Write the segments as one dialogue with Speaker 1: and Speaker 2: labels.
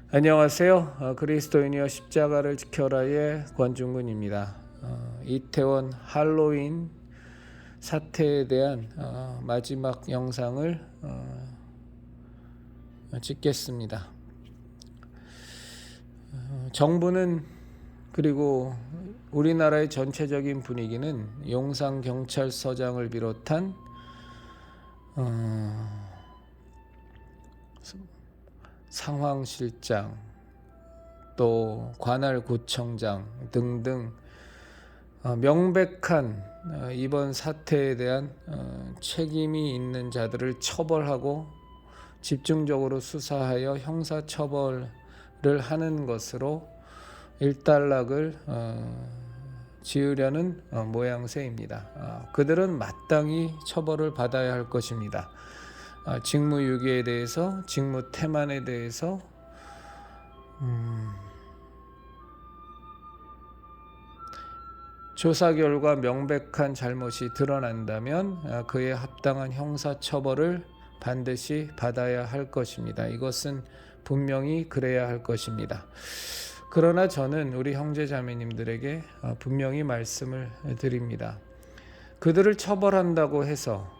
Speaker 1: 안녕하세요. 그리스도인이여 십자가를 지켜라의 권중근입니다. 이태원 할로윈 사태에 대한 마지막 영상을 찍겠습니다. 정부는 그리고 우리나라의 전체적인 분위기는 용산경찰서장을 비롯한 상황실장 또 관할구청장 등등 명백한 이번 사태에 대한 책임이 있는 자들을 처벌하고 집중적으로 수사하여 형사처벌을 하는 것으로 일단락을 지으려는 모양새입니다. 그들은 마땅히 처벌을 받아야 할 것입니다. 직무유기에 대해서, 직무태만에 대해서 조사 결과 명백한 잘못이 드러난다면 그에 합당한 형사처벌을 반드시 받아야 할 것입니다. 이것은 분명히 그래야 할 것입니다. 그러나 저는 우리 형제자매님들에게 분명히 말씀을 드립니다. 그들을 처벌한다고 해서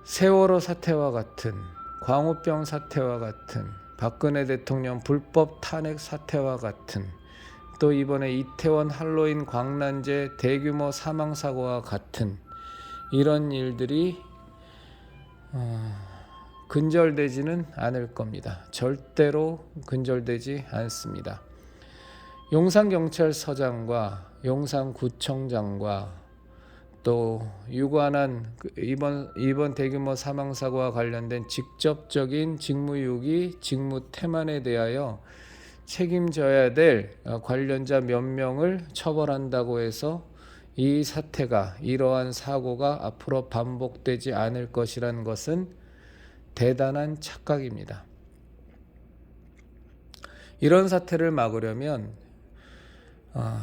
Speaker 1: 세월호 사태와 같은, 광우병 사태와 같은, 박근혜 대통령 불법 탄핵 사태와 같은, 또 이번에 이태원 할로윈 광란제 대규모 사망사고와 같은 이런 일들이 근절되지는 않을 겁니다. 절대로 근절되지 않습니다. 용산경찰서장과 용산구청장과 또 유관한 이번 대규모 사망사고와 관련된 직접적인 직무유기, 직무태만에 대하여 책임져야 될 관련자 몇 명을 처벌한다고 해서 이 사태가, 이러한 사고가 앞으로 반복되지 않을 것이라는 것은 대단한 착각입니다. 이런 사태를 막으려면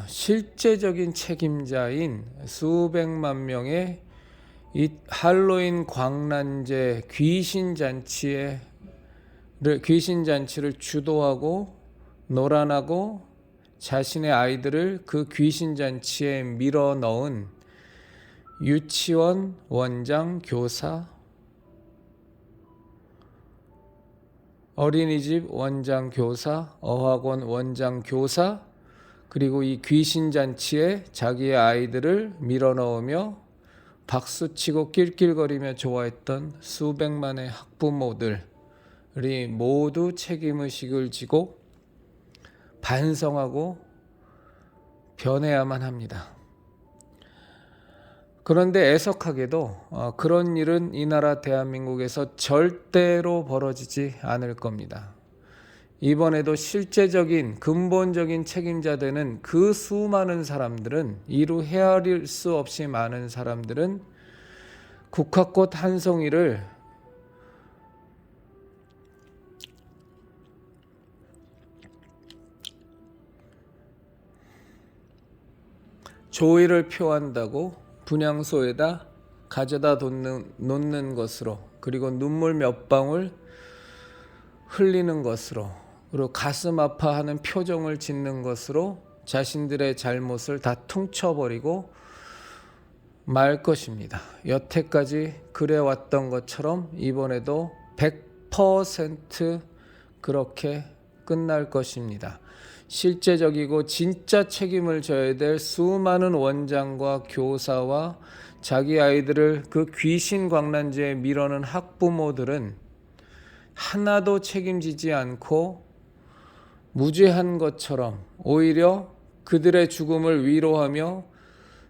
Speaker 1: 실제적인 책임자인 수백만 명의 이 할로윈 광란제 귀신잔치를 주도하고 노란하고 자신의 아이들을 그 귀신잔치에 밀어넣은 유치원 원장 교사, 어린이집 원장 교사, 어학원 원장 교사, 그리고 이 귀신잔치에 자기의 아이들을 밀어넣으며 박수치고 낄낄거리며 좋아했던 수백만의 학부모들이 모두 책임의식을 지고 반성하고 변해야만 합니다. 그런데 애석하게도 그런 일은 이 나라 대한민국에서 절대로 벌어지지 않을 겁니다. 이번에도 실제적인 근본적인 책임자 되는 그 수많은 사람들은, 이루 헤아릴 수 없이 많은 사람들은 국화꽃 한 송이를 조의를 표한다고 분향소에다 가져다 놓는 것으로, 그리고 눈물 몇 방울 흘리는 것으로, 그리고 가슴 아파하는 표정을 짓는 것으로 자신들의 잘못을 다 퉁쳐버리고 말 것입니다. 여태까지 그래왔던 것처럼 이번에도 100% 그렇게 끝날 것입니다. 실제적이고 진짜 책임을 져야 될 수많은 원장과 교사와 자기 아이들을 그 귀신 광란제에 밀어넣은 학부모들은 하나도 책임지지 않고 무죄한 것처럼 오히려 그들의 죽음을 위로하며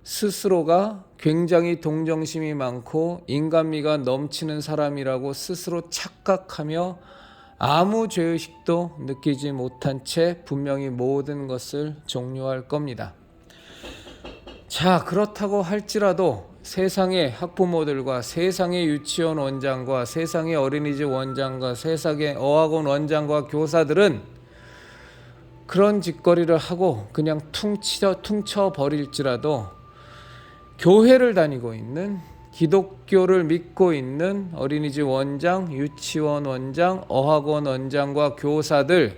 Speaker 1: 스스로가 굉장히 동정심이 많고 인간미가 넘치는 사람이라고 스스로 착각하며 아무 죄의식도 느끼지 못한 채 분명히 모든 것을 종료할 겁니다. 자, 그렇다고 할지라도 세상의 학부모들과 세상의 유치원 원장과 세상의 어린이집 원장과 세상의 어학원 원장과 교사들은 그런 짓거리를 하고 그냥 퉁쳐 버릴지라도 교회를 다니고 있는 기독교를 믿고 있는 어린이집 원장, 유치원 원장, 어학원 원장과 교사들,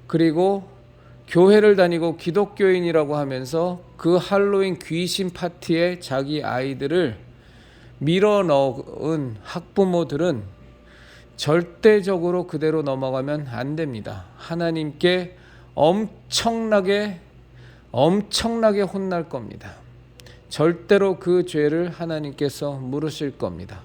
Speaker 1: 그리고 교회를 다니고 기독교인이라고 하면서 그 할로윈 귀신 파티에 자기 아이들을 밀어넣은 학부모들은 절대적으로 그대로 넘어가면 안 됩니다. 하나님께 엄청나게 혼날 겁니다. 절대로 그 죄를 하나님께서 물으실 겁니다.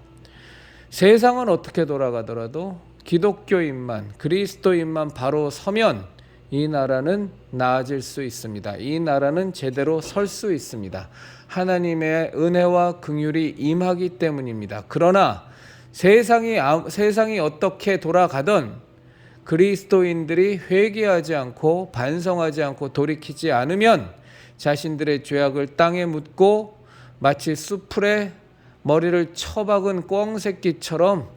Speaker 1: 세상은 어떻게 돌아가더라도 기독교인만, 그리스도인만 바로 서면 이 나라는 나아질 수 있습니다. 이 나라는 제대로 설 수 있습니다. 하나님의 은혜와 긍휼이 임하기 때문입니다. 그러나 세상이 어떻게 돌아가던 그리스도인들이 회개하지 않고 반성하지 않고 돌이키지 않으면 자신들의 죄악을 땅에 묻고 마치 숯불에 머리를 처박은 꿩새끼처럼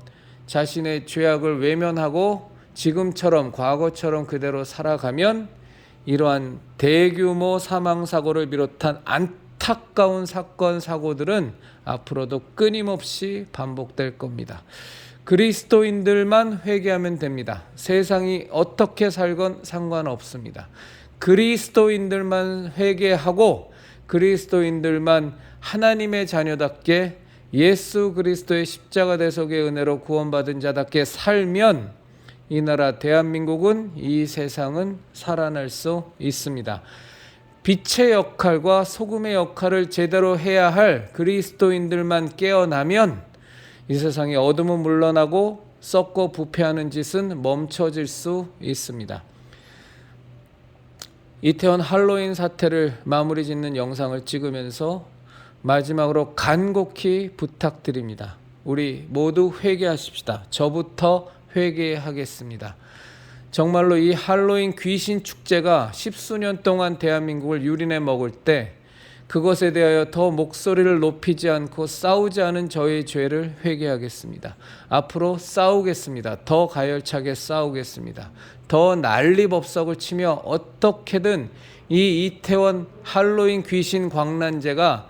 Speaker 1: 자신의 죄악을 외면하고 지금처럼 과거처럼 그대로 살아가면 이러한 대규모 사망사고를 비롯한 안타까운 사건 사고들은 앞으로도 끊임없이 반복될 겁니다. 그리스도인들만 회개하면 됩니다. 세상이 어떻게 살건 상관없습니다. 그리스도인들만 회개하고 그리스도인들만 하나님의 자녀답게 예수 그리스도의 십자가 대속의 은혜로 구원받은 자답게 살면 이 나라 대한민국은, 이 세상은 살아날 수 있습니다. 빛의 역할과 소금의 역할을 제대로 해야 할 그리스도인들만 깨어나면 이 세상에 어둠은 물러나고 썩고 부패하는 짓은 멈춰질 수 있습니다. 이태원 할로윈 사태를 마무리 짓는 영상을 찍으면서 마지막으로 간곡히 부탁드립니다. 우리 모두 회개하십시다. 저부터 회개하겠습니다. 정말로 이 할로윈 귀신 축제가 10수년 동안 대한민국을 유린해 먹을 때 그것에 대하여 더 목소리를 높이지 않고 싸우지 않은 저의 죄를 회개하겠습니다. 앞으로 싸우겠습니다. 더 가열차게 싸우겠습니다. 더 난리법석을 치며 어떻게든 이 이태원 할로윈 귀신 광란제가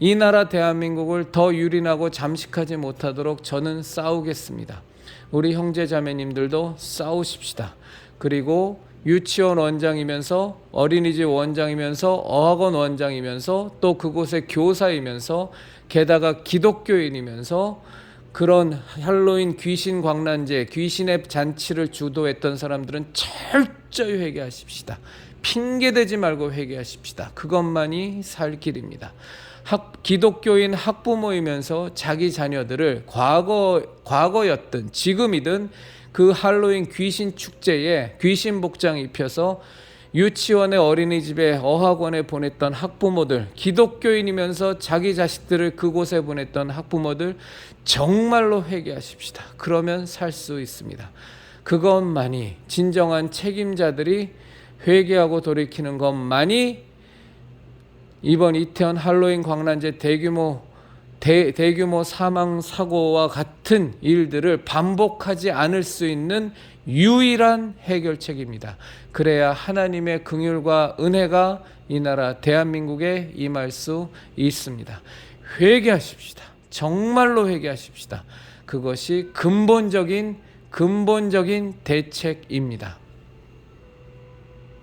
Speaker 1: 이 나라 대한민국을 더 유린하고 잠식하지 못하도록 저는 싸우겠습니다. 우리 형제 자매님들도 싸우십시다. 그리고 유치원 원장이면서 어린이집 원장이면서 어학원 원장이면서 또 그곳의 교사이면서 게다가 기독교인이면서 그런 할로윈 귀신 광란제, 귀신의 잔치를 주도했던 사람들은 철저히 회개하십시다. 핑계대지 말고 회개하십시다. 그것만이 살 길입니다. 기독교인 학부모이면서 자기 자녀들을 과거였든 지금이든 그 할로윈 귀신 축제에 귀신 복장 입혀서 유치원에 어린이집에 어학원에 보냈던 학부모들, 기독교인이면서 자기 자식들을 그곳에 보냈던 학부모들 정말로 회개하십시다. 그러면 살 수 있습니다. 그것만이, 진정한 책임자들이 회개하고 돌이키는 것만이 이번 이태원 할로윈 광란제 대규모 사망 사고와 같은 일들을 반복하지 않을 수 있는 유일한 해결책입니다. 그래야 하나님의 긍휼과 은혜가 이 나라 대한민국에 임할 수 있습니다. 회개하십시다. 정말로 회개하십시다. 그것이 근본적인 대책입니다.